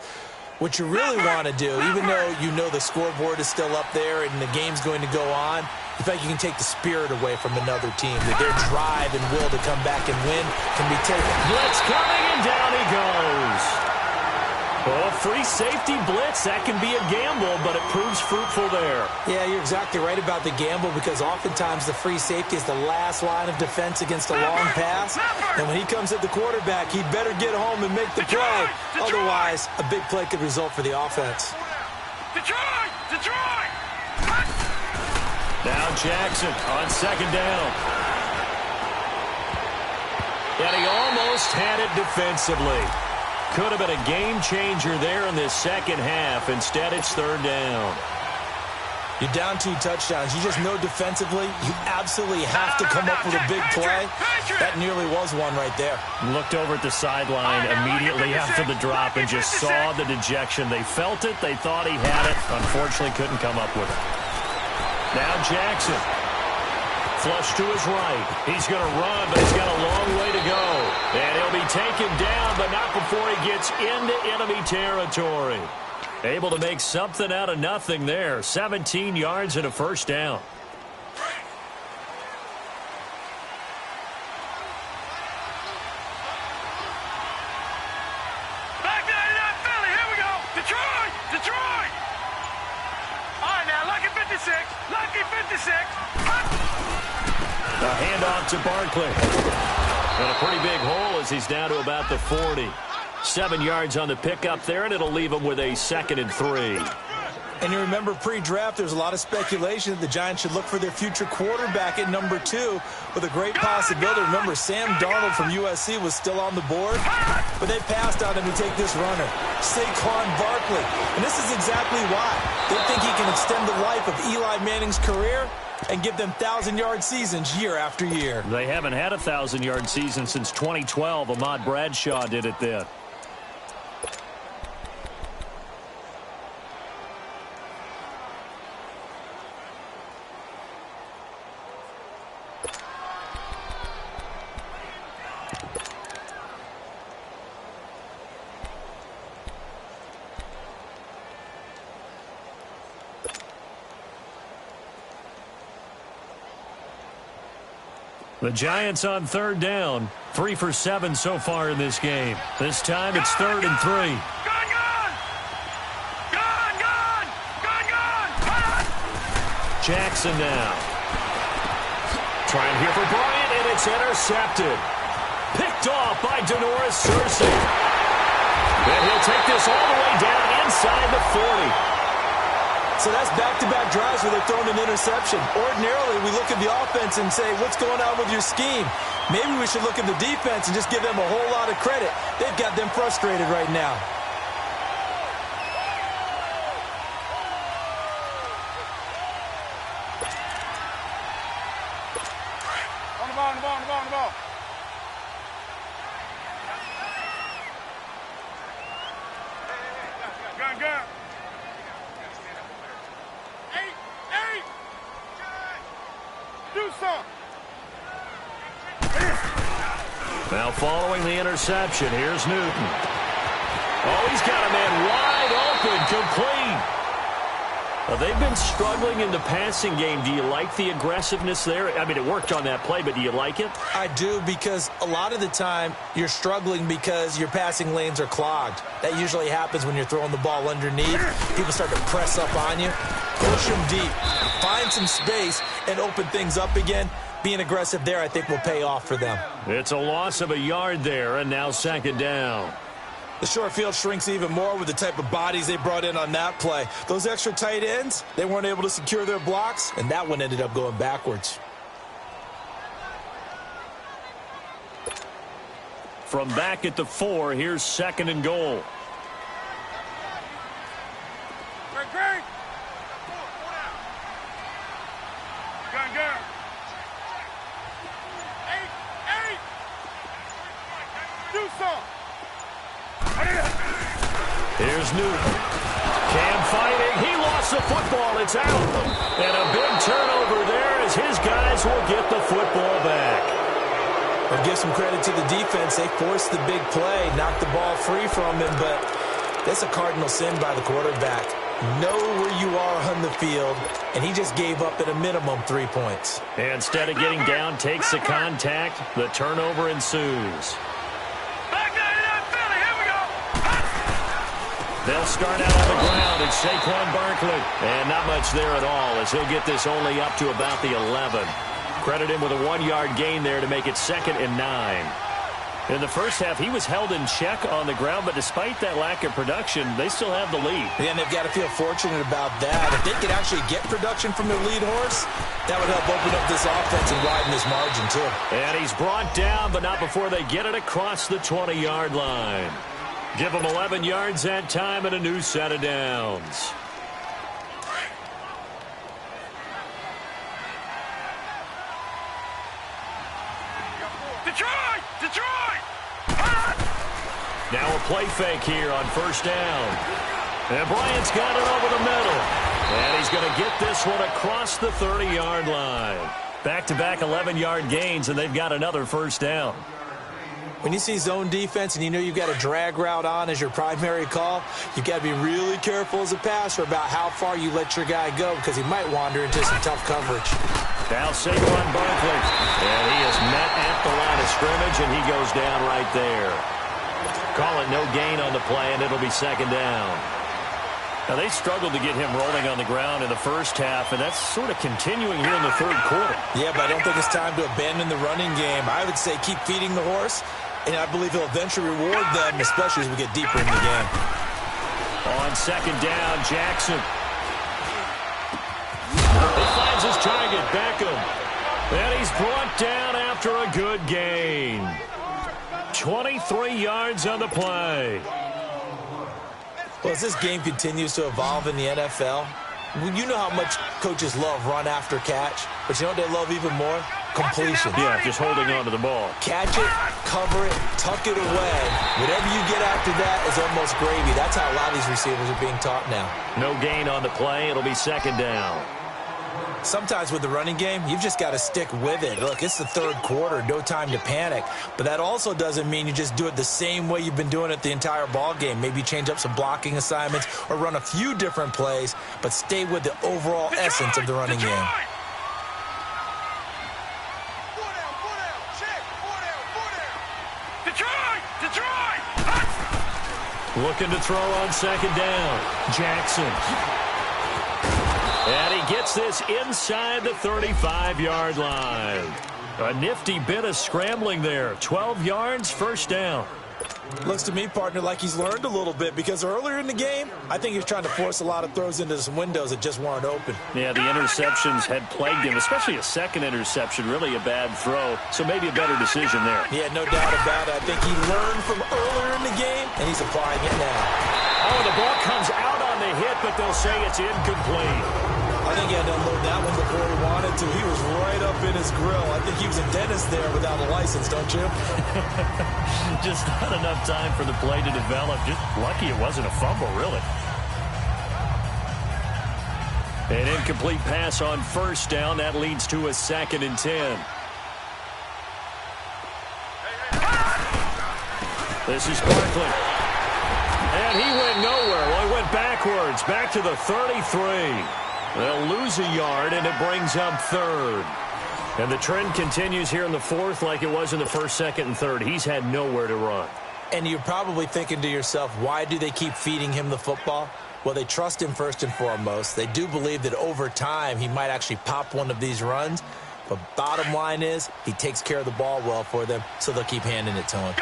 [SPEAKER 5] what you really want to do, even though you know the scoreboard is still up there and the game's going to go on, in fact, you can take the spirit away from another team. That their drive and will to come back and win can be taken.
[SPEAKER 4] Blitz coming, and down he goes. Oh, free safety blitz. That can be a gamble, but it proves fruitful there.
[SPEAKER 5] Yeah, you're exactly right about the gamble because oftentimes the free safety is the last line of defense against a long pass. And when he comes at the quarterback, he'd better get home and make the play. Otherwise, a big play could result for the offense.
[SPEAKER 3] Detroit!
[SPEAKER 4] Now Jackson on second down. And he almost had it defensively. Could have been a game changer there in this second half. Instead, it's third down.
[SPEAKER 5] You're down 2 touchdowns. You just know defensively you absolutely have to come up with a big play. That nearly was one right there.
[SPEAKER 4] Looked over at the sideline immediately after the drop and just saw the dejection. They felt it. They thought he had it. Unfortunately, couldn't come up with it. Now Jackson. Flush to his right. He's going to run, but he's got a long way to go. And he'll be taken down, but not before he gets into enemy territory. Able to make something out of nothing there. 17 yards and a first down.
[SPEAKER 3] Back to Philly. Here we go. Detroit. All right, now, Lucky 56.
[SPEAKER 4] A handoff to Barkley. And a pretty big hole as he's down to about the 40. 7 yards on the pickup there, and it'll leave him with a 2nd and 3.
[SPEAKER 5] And you remember pre-draft, there's a lot of speculation that the Giants should look for their future quarterback at number 2 with a great possibility. Remember, Sam Darnold from USC was still on the board, but they passed on him to take this runner, Saquon Barkley. And this is exactly why. They think he can extend the life of Eli Manning's career and give them 1,000-yard seasons year after year.
[SPEAKER 4] They haven't had a 1,000-yard season since 2012. Ahmad Bradshaw did it then. The Giants on third down. 3 for 7 so far in this game. This time it's 3rd and 3. Jackson now. Trying here for Bryant, and it's intercepted. Picked off by DeNoris-Searcy. And he'll take this all the way down inside the 40.
[SPEAKER 5] So that's back-to-back drives where they're throwing an interception. Ordinarily, we look at the offense and say, what's going on with your scheme? Maybe we should look at the defense and just give them a whole lot of credit. They've got them frustrated right now.
[SPEAKER 3] On the ball. Gun. Eight. Do something.
[SPEAKER 4] Now following the interception, here's Newton. Oh, he's got a man wide open, complete. They've been struggling in the passing game. Do you like the aggressiveness there? I mean, it worked on that play, but do you like it?
[SPEAKER 5] I do, because a lot of the time you're struggling because your passing lanes are clogged. That usually happens when you're throwing the ball underneath. People start to press up on you. Push them deep. Find some space and open things up again. Being aggressive there, I think, will pay off for them.
[SPEAKER 4] It's a loss of a yard there, and now 2nd down.
[SPEAKER 5] The short field shrinks even more with the type of bodies they brought in on that play. Those extra tight ends, they weren't able to secure their blocks, and that one ended up going backwards.
[SPEAKER 4] From back at the 4, here's 2nd and goal.
[SPEAKER 3] Great. Gun. 8. Do something.
[SPEAKER 4] Here's Newton. Cam fighting. He lost the football. It's out. And a big turnover there as his guys will get the football back.
[SPEAKER 5] I'll give some credit to the defense. They forced the big play, knocked the ball free from him, but that's a cardinal sin by the quarterback. Know where you are on the field, and he just gave up at a minimum 3 points.
[SPEAKER 4] And instead of getting down, takes the contact. The turnover ensues. They'll start out on the ground. It's Saquon Barkley. And not much there at all as he'll get this only up to about the 11. Credit him with a 1-yard gain there to make it 2nd and 9. In the first half, he was held in check on the ground, but despite that lack of production, they still have the lead.
[SPEAKER 5] Yeah, and they've got to feel fortunate about that. If they could actually get production from their lead horse, that would help open up this offense and widen this margin, too.
[SPEAKER 4] And he's brought down, but not before they get it across the 20-yard line. Give them 11 yards that time and a new set of downs.
[SPEAKER 3] Detroit!
[SPEAKER 4] Now a play fake here on 1st down. And Bryant's got it over the middle. And he's going to get this one across the 30-yard line. Back-to-back 11-yard gains, and they've got another 1st down.
[SPEAKER 5] When you see zone defense and you know you've got a drag route on as your primary call, you've got to be really careful as a passer about how far you let your guy go because he might wander into some tough coverage.
[SPEAKER 4] Now Saquon Barkley. And he is met at the line of scrimmage, and he goes down right there. Call it no gain on the play, and it'll be 2nd down. Now, they struggled to get him rolling on the ground in the first half, and that's sort of continuing here in the 3rd quarter.
[SPEAKER 5] Yeah, but I don't think it's time to abandon the running game. I would say keep feeding the horse, and I believe he'll eventually reward them, especially as we get deeper in the game.
[SPEAKER 4] On 2nd down, Jackson. He finds his target, Beckham. And he's brought down after a good gain. 23 yards on the play.
[SPEAKER 5] Well, as this game continues to evolve in the NFL, you know how much coaches love run after catch, but you know what they love even more? Completion.
[SPEAKER 4] Yeah, just holding on to the ball.
[SPEAKER 5] Catch it, cover it, tuck it away. Whatever you get after that is almost gravy. That's how a lot of these receivers are being taught now.
[SPEAKER 4] No gain on the play. It'll be 2nd down.
[SPEAKER 5] Sometimes with the running game, you've just got to stick with it. Look, it's the 3rd quarter, no time to panic. But that also doesn't mean you just do it the same way you've been doing it the entire ball game. Maybe change up some blocking assignments or run a few different plays, but stay with the overall essence of the running game.
[SPEAKER 4] Looking to throw on second down. Jackson. And he gets this inside the 35-yard line. A nifty bit of scrambling there. 12 yards, first down.
[SPEAKER 5] Looks to me, partner, like he's learned a little bit, because earlier in the game, I think he was trying to force a lot of throws into some windows that just weren't open.
[SPEAKER 4] Yeah, the interceptions had plagued him, especially a second interception, really a bad throw. So maybe a better decision there.
[SPEAKER 5] Yeah, no doubt about it. I think he learned from earlier in the game, and he's applying it now.
[SPEAKER 4] Oh, the ball comes out on the hit, but they'll say it's incomplete.
[SPEAKER 5] I think he had to unload that one before he wanted to. He was right up in his grill. I think he was a dentist there without a license, don't you?
[SPEAKER 4] Just not enough time for the play to develop. Just lucky it wasn't a fumble, really. An incomplete pass on first down. That leads to a 2nd and 10. This is Barkley. And he went nowhere. Well, he went backwards, back to the 33. They'll lose a yard, and it brings up 3rd. And the trend continues here in the 4th like it was in the 1st, 2nd, and 3rd. He's had nowhere to run.
[SPEAKER 5] And you're probably thinking to yourself, why do they keep feeding him the football? Well, they trust him first and foremost. They do believe that over time he might actually pop one of these runs. But bottom line is he takes care of the ball well for them, so they'll keep handing it to him.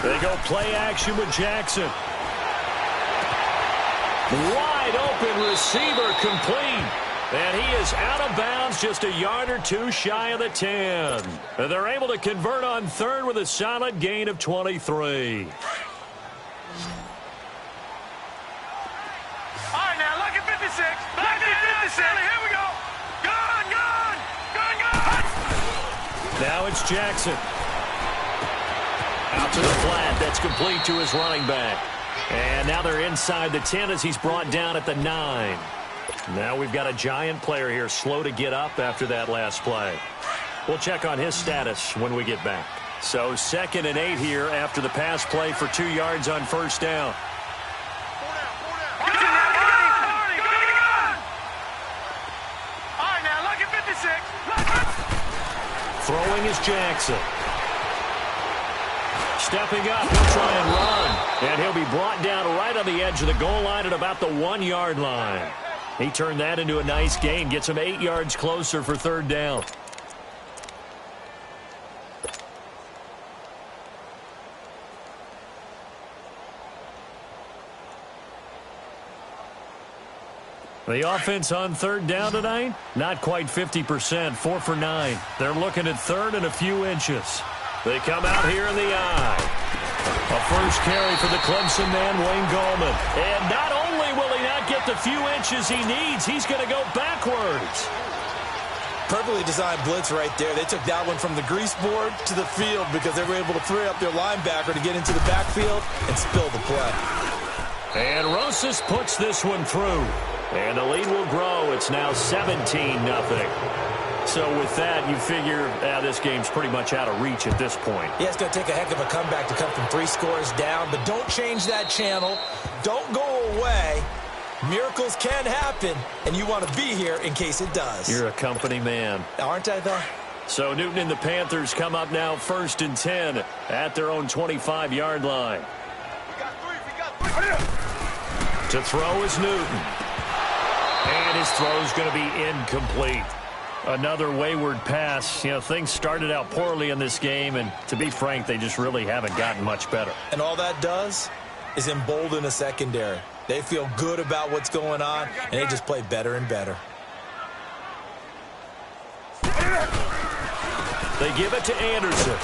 [SPEAKER 4] They go play action with Jackson. Wide open receiver complete. And he is out of bounds just a yard or two shy of the 10. And they're able to convert on 3rd with a solid gain of 23.
[SPEAKER 3] All right, now look at 56. Look at 56. Here we go. Gone.
[SPEAKER 4] Now it's Jackson. Out to the flat. That's complete to his running back. And now they're inside the 10 as he's brought down at the 9. Now we've got a giant player here slow to get up after that last play. We'll check on his status when we get back. So 2nd and 8 here after the pass play for 2 yards on first down.
[SPEAKER 3] All right, now look at 56.
[SPEAKER 4] Throwing is Jackson. Stepping up, he'll try and run. And he'll be brought down right on the edge of the goal line at about the 1-yard line. He turned that into a nice gain, gets him 8 yards closer for 3rd down. The offense on 3rd down tonight, not quite 50%, 4 for 9. They're looking at 3rd and a few inches. They come out here in the eye. A first carry for the Clemson man, Wayne Gallman. And not only will he not get the few inches he needs, he's going to go backwards.
[SPEAKER 5] Perfectly designed blitz right there. They took that one from the grease board to the field because they were able to free up their linebacker to get into the backfield and spill the play.
[SPEAKER 4] And Rosas puts this one through. And the lead will grow. It's now 17-0. So with that, you figure this game's pretty much out of reach at this point.
[SPEAKER 5] Yeah, it's going to take a heck of a comeback to come from 3 scores down. But don't change that channel. Don't go away. Miracles can happen, and you want to be here in case it does.
[SPEAKER 4] You're a company man.
[SPEAKER 5] Aren't I, though?
[SPEAKER 4] So Newton and the Panthers come up now 1st and 10 at their own 25-yard line. To throw is Newton. And his throw's going to be incomplete. Another wayward pass. You know, things started out poorly in this game, and to be frank, they just really haven't gotten much better.
[SPEAKER 5] And all that does is embolden a secondary. They feel good about what's going on, and they just play better and better.
[SPEAKER 4] They give it to Anderson.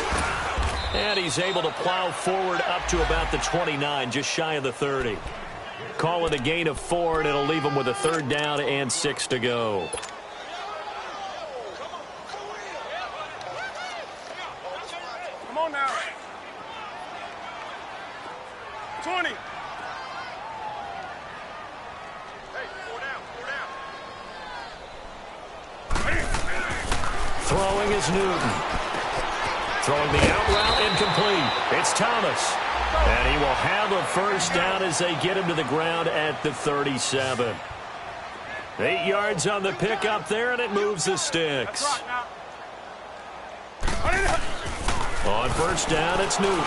[SPEAKER 4] And he's able to plow forward up to about the 29, just shy of the 30. Call it a gain of 4, and it'll leave them with a 3rd down and 6 to go.
[SPEAKER 3] Come on now. 20. Hey, 4 down.
[SPEAKER 4] Throwing is Newton. Throwing the out route incomplete. It's Thomas. And he will have a first down as they get him to the ground at the 37. 8 yards on the pickup there, and it moves the sticks. On first down, it's Newton.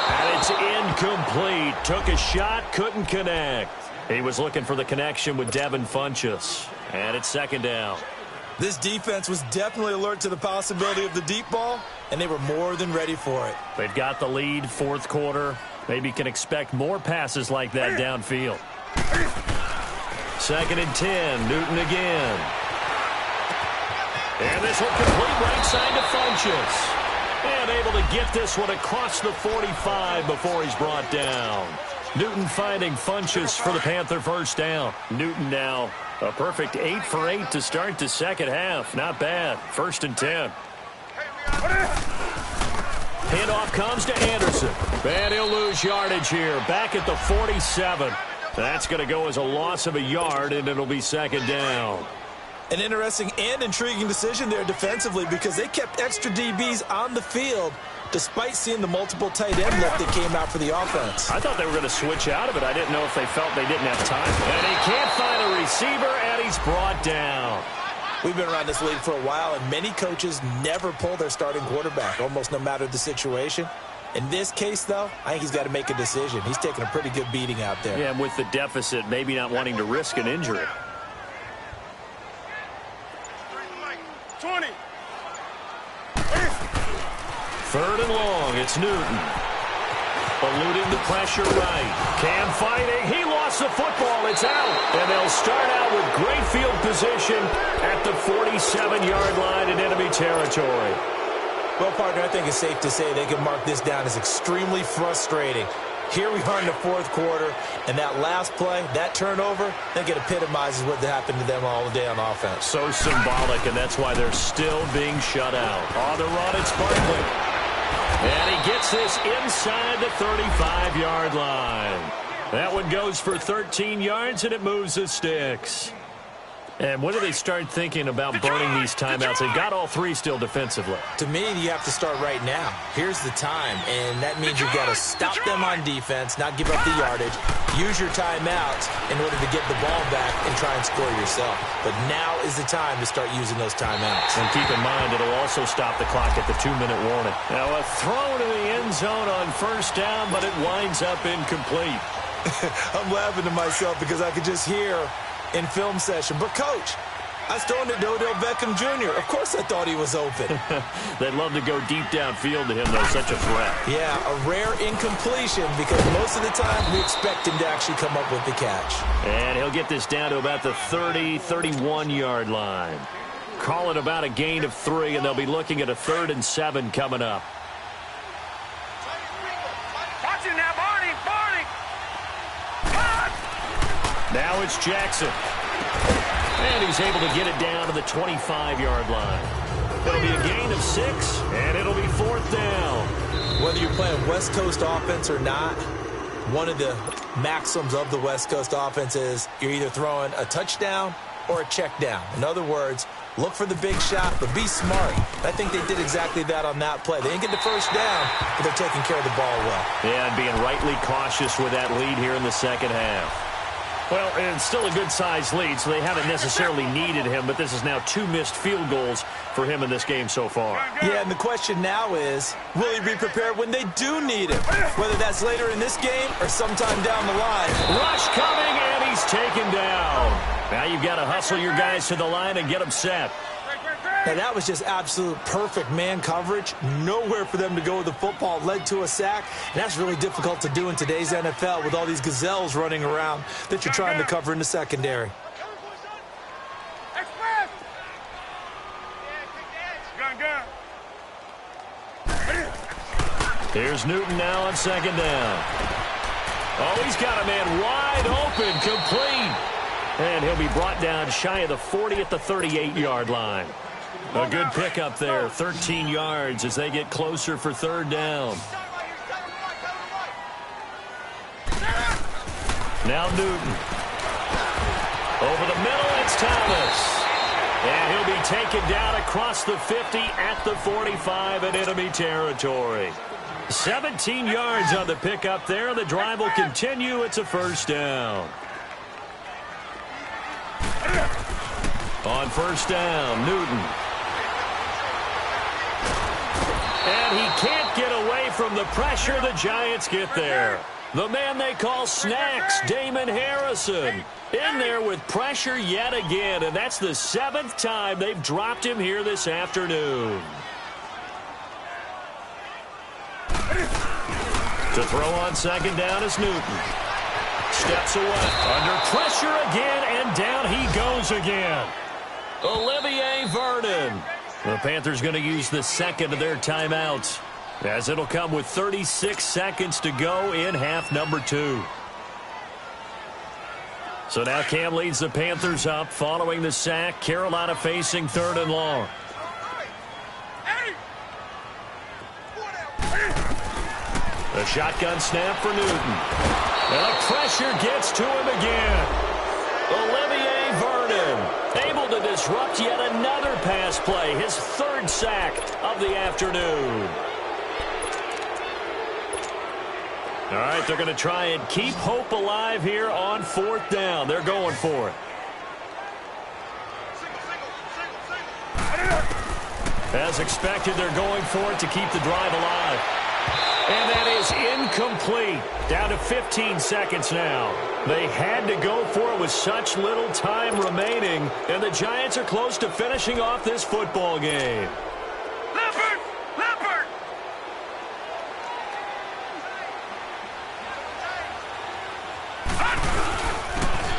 [SPEAKER 4] And it's incomplete. Took a shot, couldn't connect. He was looking for the connection with Devin Funchess. And it's second down.
[SPEAKER 5] This defense was definitely alert to the possibility of the deep ball, and they were more than ready for it.
[SPEAKER 4] They've got the lead, fourth quarter. Maybe can expect more passes like that downfield. Second and 10, Newton again. And this will complete right side to Funchess. And able to get this one across the 45 before he's brought down. Newton finding Funchess for the Panther first down. Newton now a perfect 8 for 8 to start the second half. Not bad. First and 10. Handoff comes to Anderson. And he'll lose yardage here. Back at the 47. That's going to go as a loss of a yard, and it'll be second down.
[SPEAKER 5] An interesting and intriguing decision there defensively because they kept extra DBs on the field despite seeing the multiple tight end lift that came out for the offense.
[SPEAKER 4] I thought they were going to switch out of it. I didn't know if they felt they didn't have time. And he can't find a receiver, and he's brought down.
[SPEAKER 5] We've been around this league for a while, and many coaches never pull their starting quarterback, almost no matter the situation. In this case, though, I think he's got to make a decision. He's taking a pretty good beating out there.
[SPEAKER 4] Yeah, and with the deficit, maybe not wanting to risk an injury.
[SPEAKER 3] 20.
[SPEAKER 4] Third and long, it's Newton. Eluding the pressure right. Cam fighting. He lost the football. It's out. And they'll start out with great field position at the 47-yard line in enemy territory.
[SPEAKER 5] Well, partner, I think it's safe to say they can mark this down as extremely frustrating. Here we are in the fourth quarter, and that last play, that turnover, I think it epitomizes what happened to them all day on offense.
[SPEAKER 4] So symbolic, and that's why they're still being shut out. On the run, it's Barkley. And he gets this inside the 35-yard line. That one goes for 13 yards, and it moves the sticks. And when do they start thinking about burning these timeouts? They've got all three still defensively.
[SPEAKER 5] To me, you have to start right now. Here's the time, and that means you've got to stop them on defense, not give up the yardage, use your timeouts in order to get the ball back and try and score yourself. But now is the time to start using those timeouts.
[SPEAKER 4] And keep in mind, it'll also stop the clock at the 2-minute warning. Now, a throw to the end zone on first down, but it winds up incomplete.
[SPEAKER 5] I'm laughing to myself because I could just hear in film session, but coach, I was throwing it to Odell Beckham Jr. Of course I thought he was open.
[SPEAKER 4] They'd love to go deep downfield to him, though. Such a threat.
[SPEAKER 5] Yeah, a rare incompletion because most of the time we expect him to actually come up with the catch.
[SPEAKER 4] And he'll get this down to about the 30, 31-yard line. Call it about a gain of 3, and they'll be looking at a 3rd and 7 coming up.
[SPEAKER 3] Watch it now, Barney.
[SPEAKER 4] Now it's Jackson. And he's able to get it down to the 25-yard line. It'll be a gain of 6, and it'll be 4th down.
[SPEAKER 5] Whether you're playing West Coast offense or not, one of the maxims of the West Coast offense is you're either throwing a touchdown or a check down. In other words, look for the big shot, but be smart. I think they did exactly that on that play. They didn't get the first down, but they're taking care of the ball well.
[SPEAKER 4] Yeah, and being rightly cautious with that lead here in the second half. Well, it's still a good-sized lead, so they haven't necessarily needed him, but this is now 2 missed field goals for him in this game so far.
[SPEAKER 5] Yeah, and the question now is, will he be prepared when they do need him? Whether that's later in this game or sometime down the line.
[SPEAKER 4] Rush coming, and he's taken down. Now you've got to hustle your guys to the line and get them set.
[SPEAKER 5] Now, that was just absolute perfect man coverage. Nowhere for them to go with the football. Led to a sack. And that's really difficult to do in today's NFL with all these gazelles running around that you're trying to cover in the secondary.
[SPEAKER 4] Here's Newton now on second down. Oh, he's got a man wide open, complete. And he'll be brought down shy of the 40 at the 38-yard line. A good pickup there, 13 yards as they get closer for 3rd down. Now Newton. Over the middle, it's Thomas. And he'll be taken down across the 50 at the 45 in enemy territory. 17 yards on the pickup there. The drive will continue. It's a 1st down. On 1st down, Newton. And he can't get away from the pressure. The Giants get there. The man they call Snacks, Damon Harrison, in there with pressure yet again. And that's the 7th time they've dropped him here this afternoon. To throw on second down is Newton. Steps away. Under pressure again, and down he goes again. Olivier Vernon. The Panthers going to use the second of their timeouts, as it'll come with 36 seconds to go in half number 2. So now Cam leads the Panthers up following the sack. Carolina facing 3rd and long. A shotgun snap for Newton. And the pressure gets to him again. Olivier Vernon able to disrupt yet another pass play. His 3rd sack of the afternoon. All right, they're going to try and keep hope alive here on 4th down. They're going for it. As expected, they're going for it to keep the drive alive. And that is incomplete. Down to 15 seconds now. They had to go for it with such little time remaining, and the Giants are close to finishing off this football game.
[SPEAKER 3] Leopard! Leopard!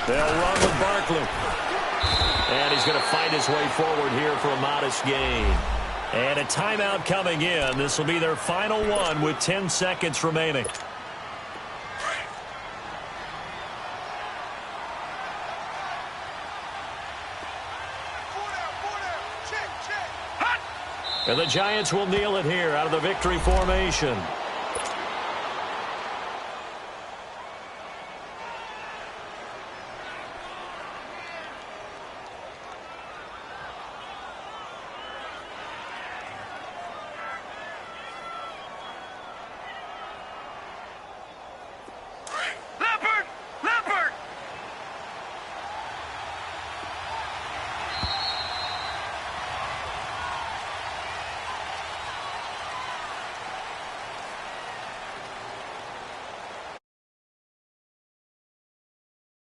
[SPEAKER 4] They'll run with Barkley. And he's going to fight his way forward here for a modest gain. And a timeout coming in. This will be their final one with 10 seconds remaining. And the Giants will kneel it here out of the victory formation.